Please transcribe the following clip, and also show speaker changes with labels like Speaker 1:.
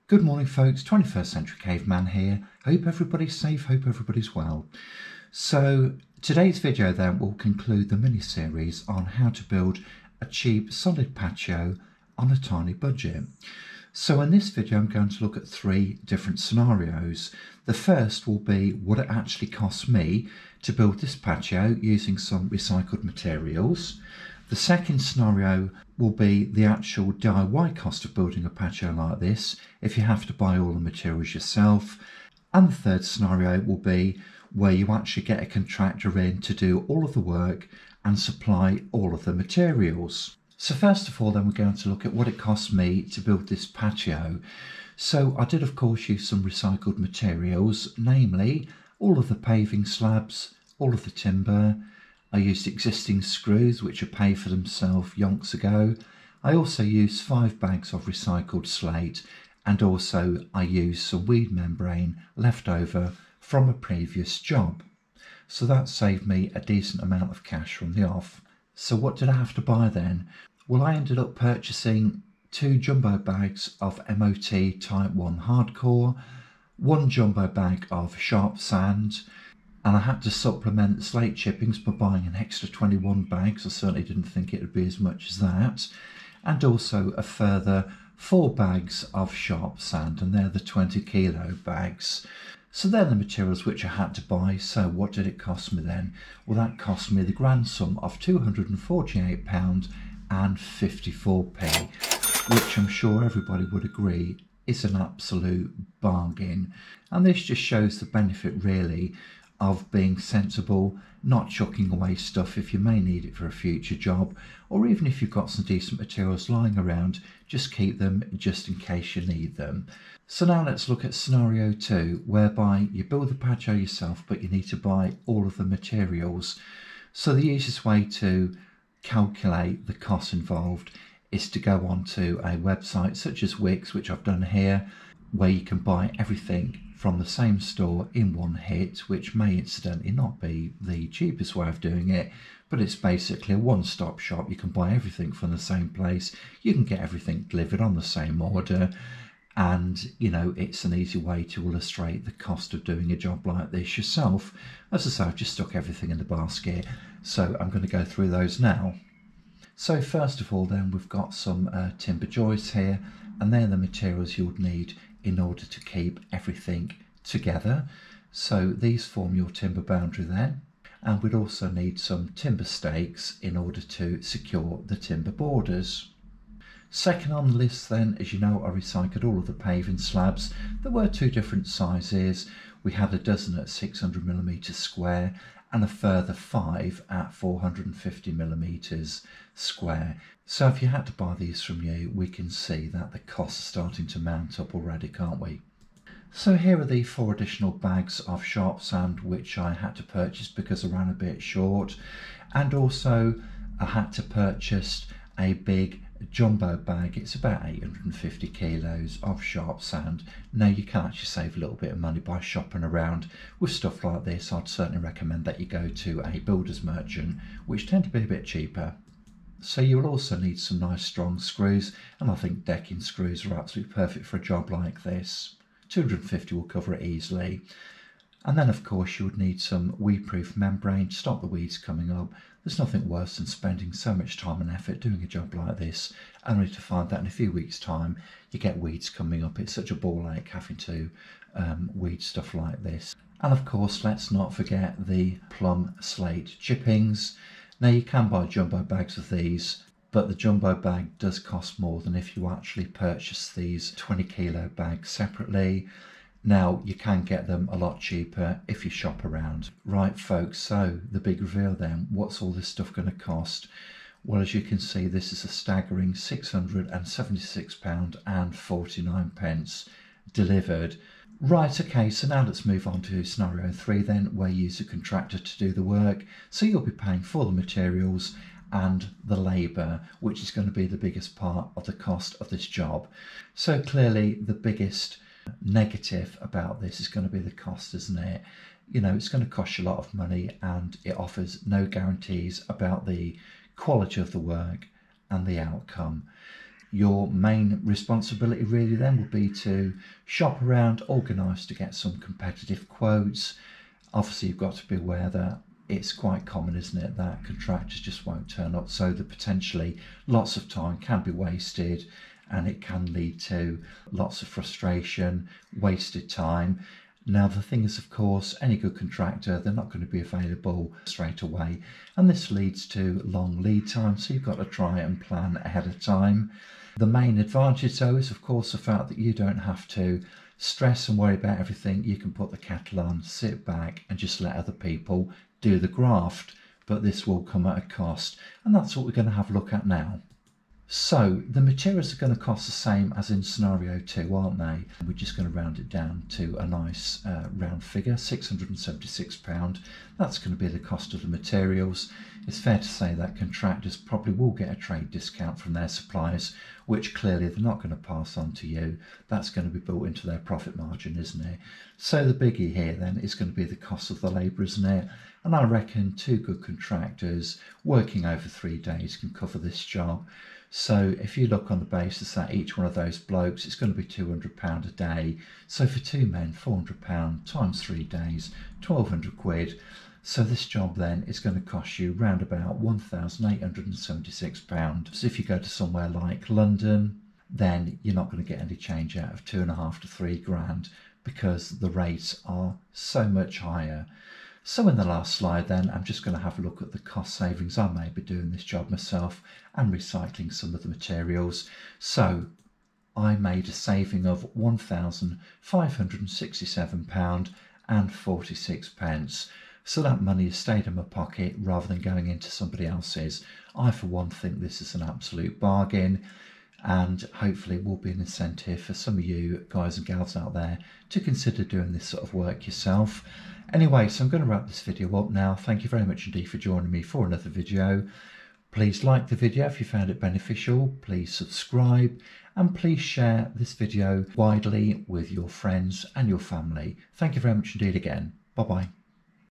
Speaker 1: Good morning folks, 21st Century Caveman here. Hope everybody's safe, hope everybody's well. So today's video then will conclude the mini-series on how to build a cheap solid patio on a tiny budget. So in this video I'm going to look at three different scenarios. The first will be what it actually costs me to build this patio using some recycled materials. The second scenario will be the actual DIY cost of building a patio like this, if you have to buy all the materials yourself. And the third scenario will be where you actually get a contractor in to do all of the work and supply all of the materials. So first of all then we're going to look at what it costs me to build this patio. So I did of course use some recycled materials, namely all of the paving slabs, all of the timber. I used existing screws which are paid for themselves yonks ago. I also used 5 bags of recycled slate, and also I used some weed membrane left over from a previous job. So that saved me a decent amount of cash from the off. So what did I have to buy then? Well, I ended up purchasing 2 jumbo bags of MOT Type 1 Hardcore, 1 jumbo bag of sharp sand, and I had to supplement slate chippings by buying an extra 21 bags. I certainly didn't think it would be as much as that. And also a further 4 bags of sharp sand, and they're the 20 kilo bags. So they're the materials which I had to buy. So what did it cost me then? Well, that cost me the grand sum of £248.54, which I'm sure everybody would agree is an absolute bargain. And this just shows the benefit really of being sensible, not chucking away stuff if you may need it for a future job, or even if you've got some decent materials lying around, just keep them just in case you need them. So now let's look at scenario 2, whereby you build the patio yourself but you need to buy all of the materials. So the easiest way to calculate the cost involved is to go onto a website such as Wix, which I've done here, where you can buy everything from the same store in one hit, which may incidentally not be the cheapest way of doing it, but it's basically a one-stop shop. You can buy everything from the same place, you can get everything delivered on the same order, and you know, it's an easy way to illustrate the cost of doing a job like this yourself. As I say, I've just stuck everything in the basket, so I'm going to go through those now. So first of all then, we've got some timber joists here, and they're the materials you would need in order to keep everything together. So these form your timber boundary then, and we'd also need some timber stakes in order to secure the timber borders. Second on the list then, as you know, I recycled all of the paving slabs. There were 2 different sizes. We had a dozen at 600mm square and a further 5 at 450mm square. So if you had to buy these from you, we can see that the costs are starting to mount up already, can't we? So here are the 4 additional bags of sharp sand which I had to purchase because I ran a bit short, and also I had to purchase a big jumbo bag. It's about 850 kilos of sharp sand. Now you can actually save a little bit of money by shopping around with stuff like this. I'd certainly recommend that you go to a builder's merchant, which tend to be a bit cheaper. So you'll also need some nice strong screws, and I think decking screws are absolutely perfect for a job like this. 250 will cover it easily. And then of course you would need some weed-proof membrane to stop the weeds coming up. There's nothing worse than spending so much time and effort doing a job like this, only to find that in a few weeks' time you get weeds coming up. It's such a ball ache having to weed stuff like this. And of course, let's not forget the plum slate chippings. Now you can buy jumbo bags of these, but the jumbo bag does cost more than if you actually purchase these 20 kilo bags separately. Now you can get them a lot cheaper if you shop around. Right folks, so the big reveal then, what's all this stuff going to cost? Well, as you can see, this is a staggering £676.49 delivered. Right, okay, so now let's move on to scenario 3 then, where you use a contractor to do the work. So you'll be paying for the materials and the labour, which is going to be the biggest part of the cost of this job. So clearly the biggest negative about this is going to be the cost, isn't it? You know, it's going to cost you a lot of money, and it offers no guarantees about the quality of the work and the outcome. Your main responsibility really then will be to shop around, organise to get some competitive quotes. Obviously, you've got to be aware that it's quite common, isn't it, that contractors just won't turn up, so that potentially lots of time can be wasted, and it can lead to lots of frustration, wasted time. Now, the thing is, of course, any good contractor, they're not going to be available straight away, and this leads to long lead time, so you've got to try and plan ahead of time. The main advantage, though, is, of course, the fact that you don't have to stress and worry about everything. You can put the kettle on, sit back, and just let other people do the graft, but this will come at a cost, and that's what we're going to have a look at now. So the materials are going to cost the same as in scenario 2, aren't they? We're just going to round it down to a nice round figure, £676. That's going to be the cost of the materials. It's fair to say that contractors probably will get a trade discount from their suppliers, which clearly they're not going to pass on to you. That's going to be built into their profit margin, isn't it? So the biggie here then is going to be the cost of the labour, isn't it? And I reckon 2 good contractors working over 3 days can cover this job. So if you look on the basis that each one of those blokes, it's going to be £200 a day. So for 2 men, £400 times 3 days, 1,200 quid. So this job then is going to cost you round about £1,876. So if you go to somewhere like London, then you're not going to get any change out of 2.5 to 3 grand, because the rates are so much higher. So in the last slide then, I'm just going to have a look at the cost savings. I may be doing this job myself and recycling some of the materials. So I made a saving of £1,567.46. So that money has stayed in my pocket rather than going into somebody else's. I for one think this is an absolute bargain, and hopefully will be an incentive for some of you guys and gals out there to consider doing this sort of work yourself. Anyway, so I'm going to wrap this video up now. Thank you very much indeed for joining me for another video. Please like the video if you found it beneficial, please subscribe, and please share this video widely with your friends and your family. Thank you very much indeed again. Bye bye.